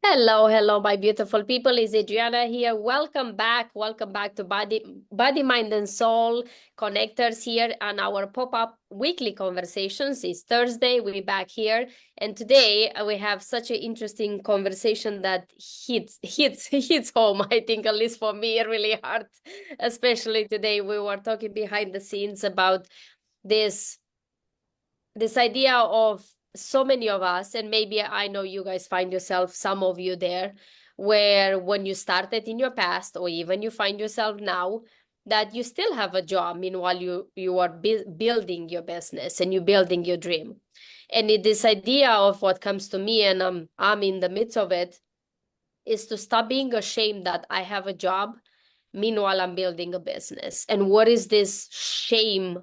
Hello, hello, my beautiful people. Is Adriana here? Welcome back to Body, Mind, and Soul Connectors here on our pop-up weekly conversations. It's Thursday. We're back here, and today we have such an interesting conversation that hits home. I think, at least for me, really hard. Especially today, we were talking behind the scenes about this this idea of so many of us, and maybe I know you guys find yourself, some of you there, where when you started in your past, or even you find yourself now, that you still have a job. Meanwhile, you are building your business and you building your dream. And this idea of what comes to me, and I'm in the midst of it, is to stop being ashamed that I have a job. Meanwhile, I'm building a business. And what is this shame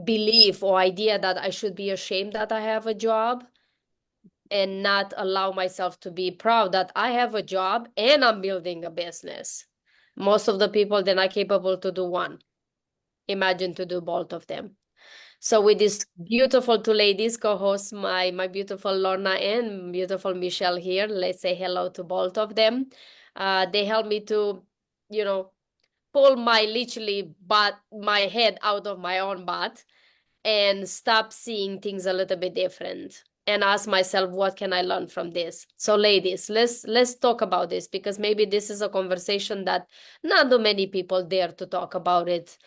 belief or idea that I should be ashamed that I have a job, and not allow myself to be proud that I have a job and I'm building a business. Most of the people then are capable to do one. Imagine to do both of them. So with these beautiful two ladies, co-hosts, my beautiful Lorna and beautiful Michelle here, let's say hello to both of them. They help me to, you know, pull my head out of my own butt and stop seeing things a little bit different and ask myself, what can I learn from this? So ladies, let's talk about this, because maybe this is a conversation that not too many people dare to talk about it,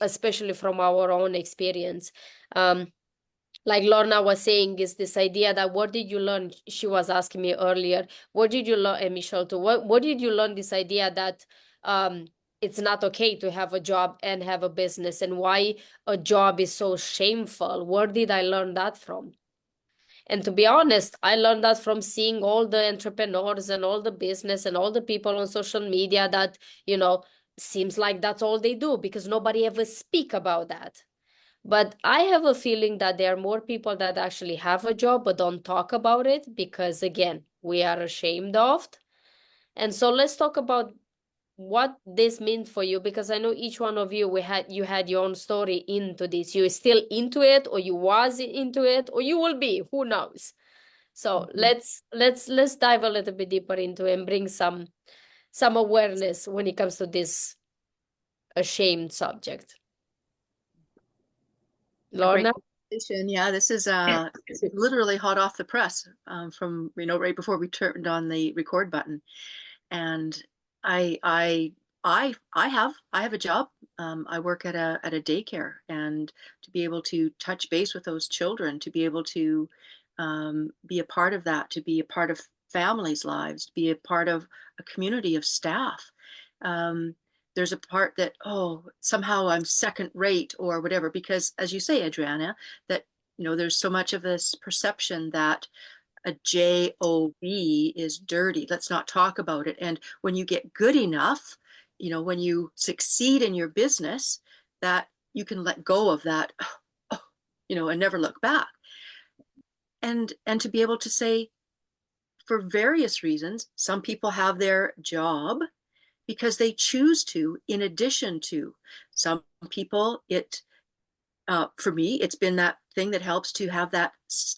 especially from our own experience. Like Lorna was saying, is this idea that what did you learn? She was asking me earlier, what did you learn, and Michelle too, what did you learn, this idea that it's not okay to have a job and have a business, and why a job is so shameful? Where did I learn that from? And to be honest, I learned that from seeing all the entrepreneurs and all the business and all the people on social media that, seems like that's all they do, because nobody ever speak about that. But I have a feeling that there are more people that actually have a job but don't talk about it because, again, we are ashamed of. And so let's talk about what this means for you, because I know each one of you, you had your own story into this. You're still into it, or you was into it, or you will be, who knows. So let's dive a little bit deeper into it and bring some awareness when it comes to this ashamed subject. A great Lorna? conversation. Yeah, this is literally hot off the press from right before we turned on the record button. And I I I have a job. I work at a daycare, and to be able to touch base with those children, to be able to be a part of that, to be a part of families' lives, to be a part of a community of staff. Um, there's a part that, oh, somehow I'm second rate or whatever, because as you say, Adriana, that there's so much of this perception that a job is dirty. Let's not talk about it. And when you get good enough, when you succeed in your business, that you can let go of that, and never look back. And to be able to say, for various reasons, some people have their job because they choose to, in addition to. Some people, for me, it's been that thing that helps to have that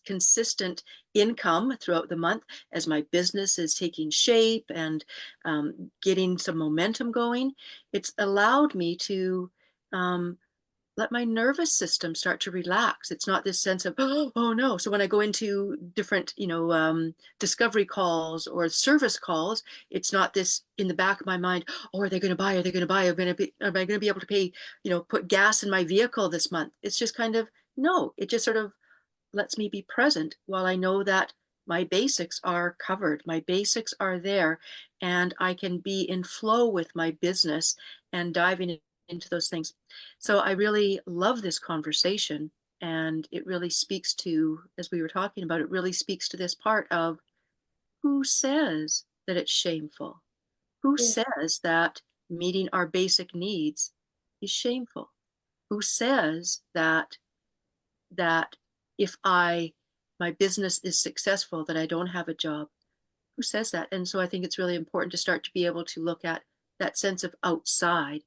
consistent income throughout the month as my business is taking shape and getting some momentum going. It's allowed me to let my nervous system start to relax. It's not this sense of, oh no. So when I go into different, discovery calls or service calls, it's not this in the back of my mind, oh, are they going to buy? Are they going to buy? Am I going to be able to pay, put gas in my vehicle this month? It's just kind of, no, it just sort of lets me be present while I know that my basics are covered. My basics are there, and I can be in flow with my business and diving into those things. So I really love this conversation, and it really speaks to, as we were talking about, it really speaks to this part of who says that it's shameful? Who Yeah. says that meeting our basic needs is shameful? Who says that if my business is successful, that I don't have a job? Who says that? And so I think it's really important to start to be able to look at that sense of outside.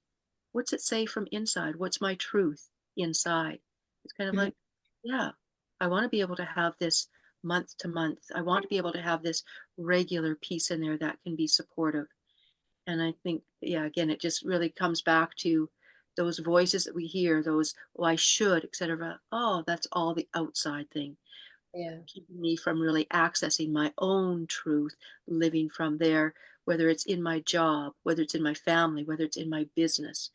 What's it say from inside? What's my truth inside? It's kind of Mhm. like, yeah, I want to be able to have this month to month. I want to be able to have this regular piece in there that can be supportive. And I think, yeah, again, it just really comes back to those voices that we hear, those, oh, I should, etc. Oh, that's all the outside thing, Yeah. keeping me from really accessing my own truth, living from there, whether it's in my job, whether it's in my family, whether it's in my business.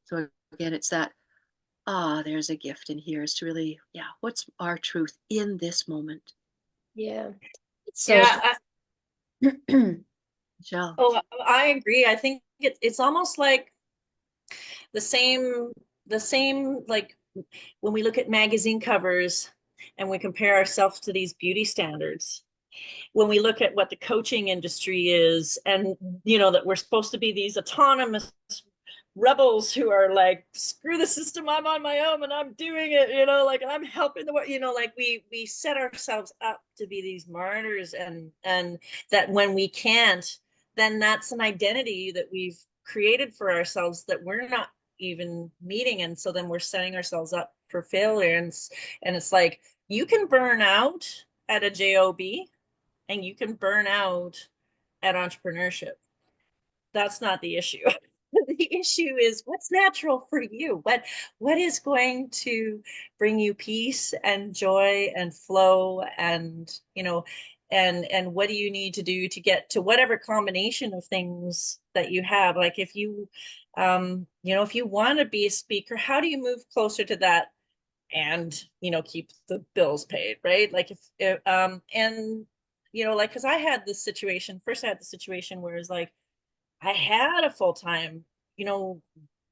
So again, it's that, there's a gift in here, is to really, yeah, what's our truth in this moment? Yeah. So Yeah. Michelle. Oh, I agree. I think it's almost like the same like when we look at magazine covers and we compare ourselves to these beauty standards, when we look at what the coaching industry is, and that we're supposed to be these autonomous rebels who are like, screw the system, I'm on my own and I'm doing it, like I'm helping the world, like we set ourselves up to be these martyrs, and that when we can't, then that's an identity that we've created for ourselves that we're not even meeting, and so then we're setting ourselves up for failure. And it's like, you can burn out at a job and you can burn out at entrepreneurship. That's not the issue. The issue is what's natural for you. What is going to bring you peace and joy and flow, and and what do you need to do to get to whatever combination of things that you have. Like if you if you want to be a speaker, how do you move closer to that and keep the bills paid, right? Like if and like, because I had this situation first. I had the situation where it's like I had a full-time, you know,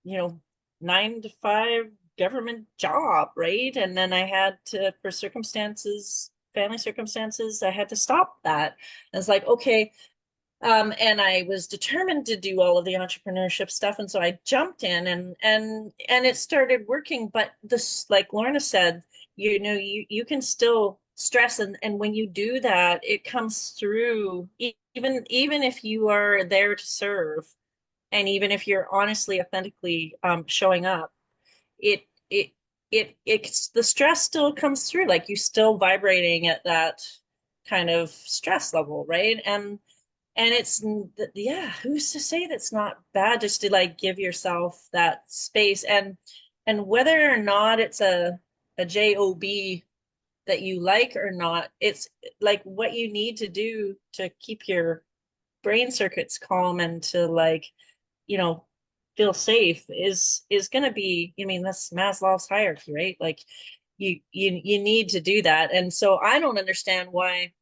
you know, 9 to 5 government job, right? And then I had to, for circumstances, family circumstances, I had to stop that. And it's like, okay. And I was determined to do all of the entrepreneurship stuff. And so I jumped in, and it started working. But this, like Lorna said, you can still stress, and when you do that, it comes through, even if you are there to serve, and even if you're honestly, authentically showing up, it it it's the stress still comes through, like you still vibrating at that kind of stress level, right? And it's, yeah, who's to say that's not bad, just to like give yourself that space, and whether or not it's a job that you like or not, it's like what you need to do to keep your brain circuits calm and to, like, you know feel safe is going to be, I mean, that's Maslow's hierarchy, right? Like you need to do that. And so I don't understand why.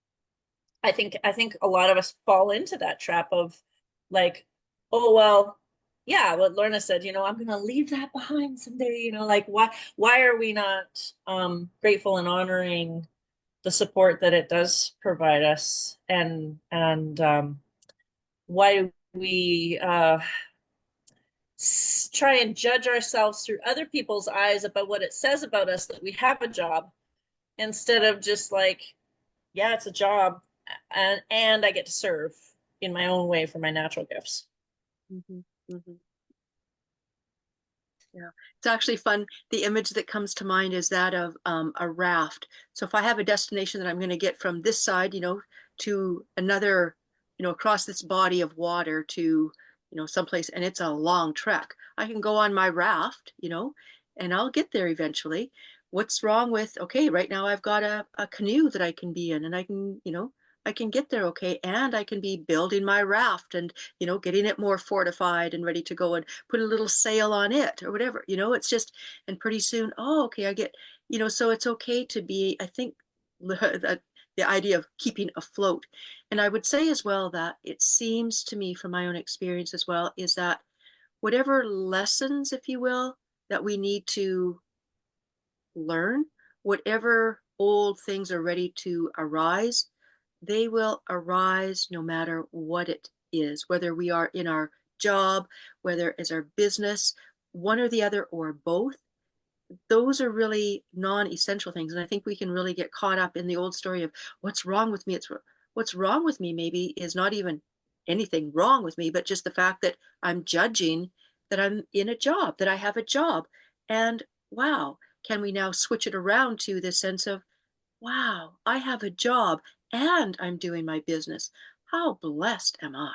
I think a lot of us fall into that trap of, like, oh well, yeah, what Lorna said, I'm gonna leave that behind someday, like why are we not grateful and honoring the support that it does provide us, and why do we try and judge ourselves through other people's eyes about what it says about us that we have a job, instead of just like, yeah, it's a job, and I get to serve in my own way for my natural gifts. Mm-hmm. Mm-hmm. Yeah, it's actually fun. The image that comes to mind is that of a raft. So if I have a destination that I'm going to get from this side, to another, across this body of water to, someplace, and it's a long trek, I can go on my raft, and I'll get there eventually. What's wrong with, okay, right now I've got a canoe that I can be in, and I can get there, okay, and I can be building my raft and, getting it more fortified and ready to go, and put a little sail on it or whatever, it's just, and pretty soon, oh, okay, I get, so it's okay to be, I think, the idea of keeping afloat. And I would say as well that it seems to me from my own experience as well, is that whatever lessons, if you will, that we need to learn, whatever old things are ready to arise, they will arise no matter what it is, whether we are in our job, whether it's our business, one or the other, or both. Those are really non-essential things. And I think we can really get caught up in the old story of what's wrong with me. It's what's wrong with me maybe is not even anything wrong with me, but just the fact that I'm judging that I'm in a job, that I have a job. And wow, can we now switch it around to this sense of, wow, I have a job and I'm doing my business. How blessed am I?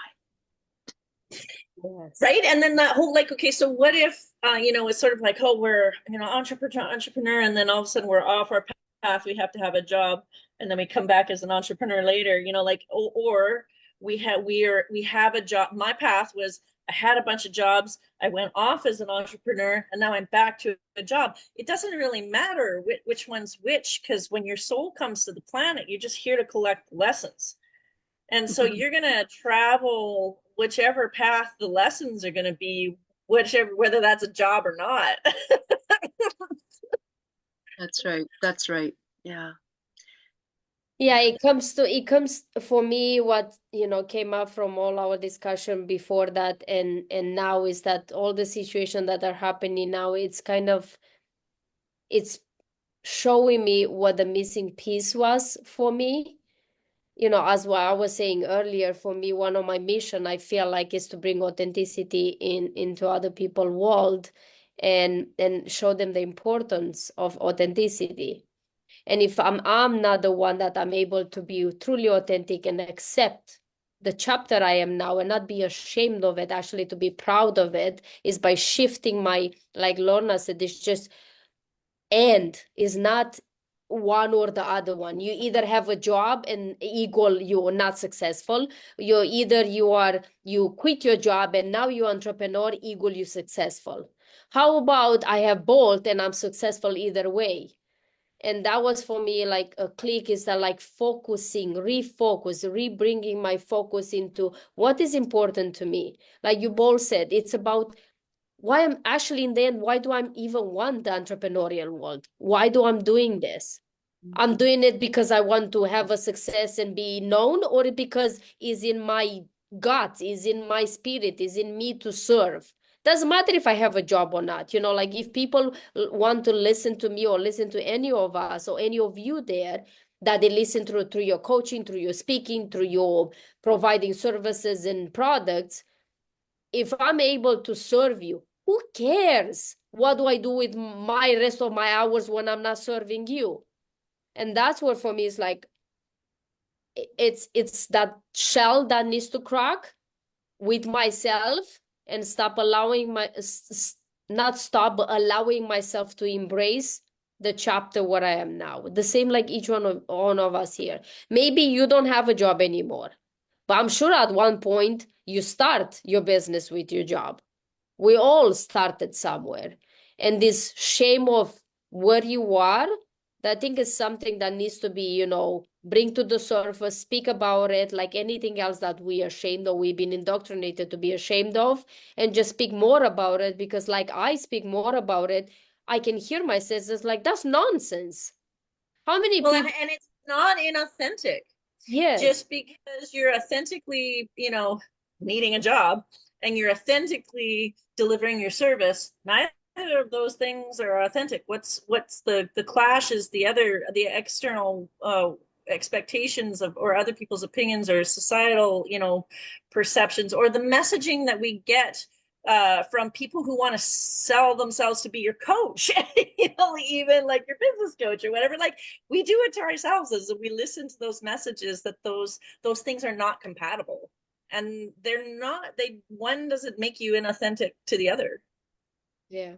Yes. Right. And then that whole, like, okay, so what if it's sort of like, oh, we're, entrepreneur, and then all of a sudden we're off our path, we have to have a job, and then we come back as an entrepreneur later, like, or we have a job. My path was, I had a bunch of jobs, I went off as an entrepreneur, and now I'm back to a job. It doesn't really matter which one's which, because when your soul comes to the planet, you're just here to collect lessons. And so you're going to travel whichever path the lessons are going to be, whichever, whether that's a job or not. That's right. That's right. Yeah. Yeah, it comes for me what, came up from all our discussion before that and now is that all the situation that are happening now, it's showing me what the missing piece was for me. As what I was saying earlier, for me, one of my mission, I feel like, is to bring authenticity into other people's world and show them the importance of authenticity. And if I'm not the one that I'm able to be truly authentic and accept the chapter I am now and not be ashamed of it, actually to be proud of it, is by shifting my, like Lorna said, it's just, and is not one or the other one. You either have a job and equal you are not successful. You quit your job and now you entrepreneur equal you successful. How about I have both and I'm successful either way? And that was for me like a click, is that like focusing, refocus, rebringing my focus into what is important to me. Like you both said, it's about why I'm actually in the end, why do I even want the entrepreneurial world? Why do I'm doing this? I'm doing it because I want to have a success and be known, or because is in my gut, is in my spirit, is in me to serve. Doesn't matter if I have a job or not. Like if people want to listen to me or listen to any of us or any of you there, that they listen through your coaching, through your speaking, through your providing services and products. If I'm able to serve you, who cares? What do I do with my rest of my hours when I'm not serving you? And that's what for me is like, it's that shell that needs to crack with myself and stop allowing not stop, but allowing myself to embrace the chapter where I am now. The same like each one of us here. Maybe you don't have a job anymore, but I'm sure at one point you start your business with your job. We all started somewhere. And this shame of where you are, I think is something that needs to be, bring to the surface, speak about it, like anything else that we are ashamed of, we've been indoctrinated to be ashamed of, and just speak more about it, because like I speak more about it, I can hear myself, it's like, that's nonsense. How many Well, people? and it's not inauthentic. Yes. Just because you're authentically, needing a job and you're authentically delivering your service, neither of those things are authentic. What's the clash is the external expectations of, or other people's opinions, or societal, perceptions, or the messaging that we get from people who want to sell themselves to be your coach, even like your business coach or whatever. Like, we do it to ourselves, as we listen to those messages, that those things are not compatible, and they're not. One doesn't make you inauthentic to the other. Yeah.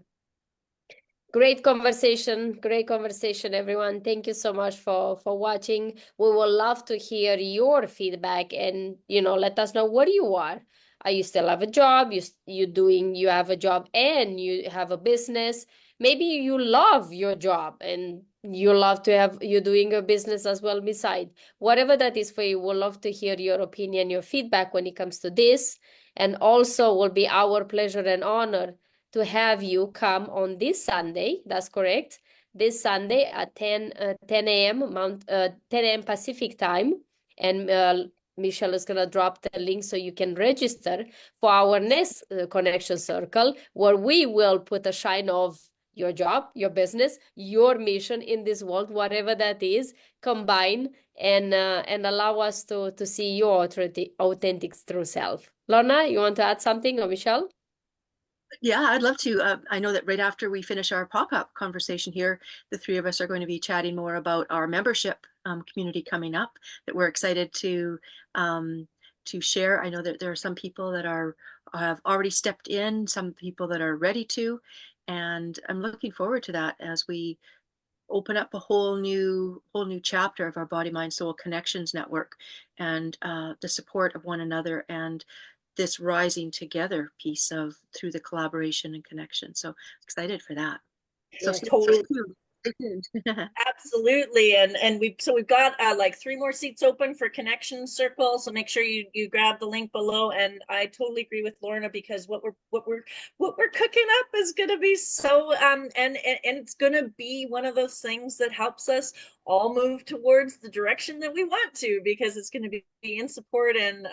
Great conversation, everyone. Thank you so much for watching. We would love to hear your feedback and let us know where you are. Are you still have a job? You have a job and you have a business. Maybe you love your job and you love to have you doing a business as well beside. Whatever that is for you, we'll love to hear your opinion, your feedback when it comes to this. And also will be our pleasure and honor to have you come on this Sunday. That's correct. This Sunday at 10 a.m. 10 a.m. Pacific time. And Michelle is going to drop the link so you can register for our next connection circle, where we will put a shine of your job, your business, your mission in this world, whatever that is, combine and allow us to see your authentic true self. Lorna, you want to add something, or Michelle? Yeah, I'd love to. I know that right after we finish our pop-up conversation here, the three of us are going to be chatting more about our membership community coming up that we're excited to share. I know that there are some people that have already stepped in, some people that are ready to, and I'm looking forward to that as we open up a whole new chapter of our Body Mind Soul Connections network, and the support of one another, and this rising together piece of through the collaboration and connection. So excited for that. So Yes. Totally. stay tuned. Absolutely, and we've got like 3 more seats open for Connection Circle, so make sure you grab the link below. And I totally agree with Lorna, because what we're cooking up is going to be so and it's going to be one of those things that helps us all move towards the direction that we want to, because it's going to be in support and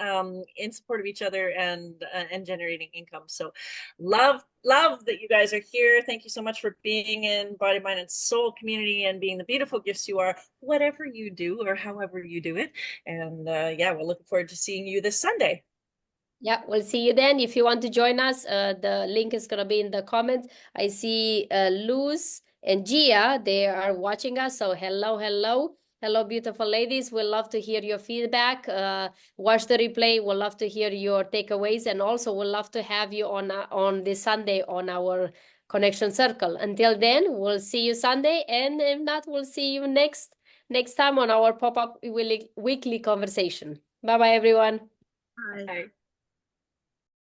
in support of each other, and generating income. So love that you guys are here. Thank you so much for being in Body, Mind, and Soul community, and being the beautiful gifts you are, whatever you do or however you do it. And yeah, we're looking forward to seeing you this Sunday. Yeah, we'll see you then. If you want to join us, the link is going to be in the comments. I see Luz and Gia, they are watching us. So hello, hello. Hello, beautiful ladies. We'd love to hear your feedback. Watch the replay. We'll love to hear your takeaways. And also, we'll love to have you on this Sunday on our Connection Circle. Until then, we'll see you Sunday. And if not, we'll see you next time on our pop-up weekly conversation. Bye-bye, everyone. Bye. Bye.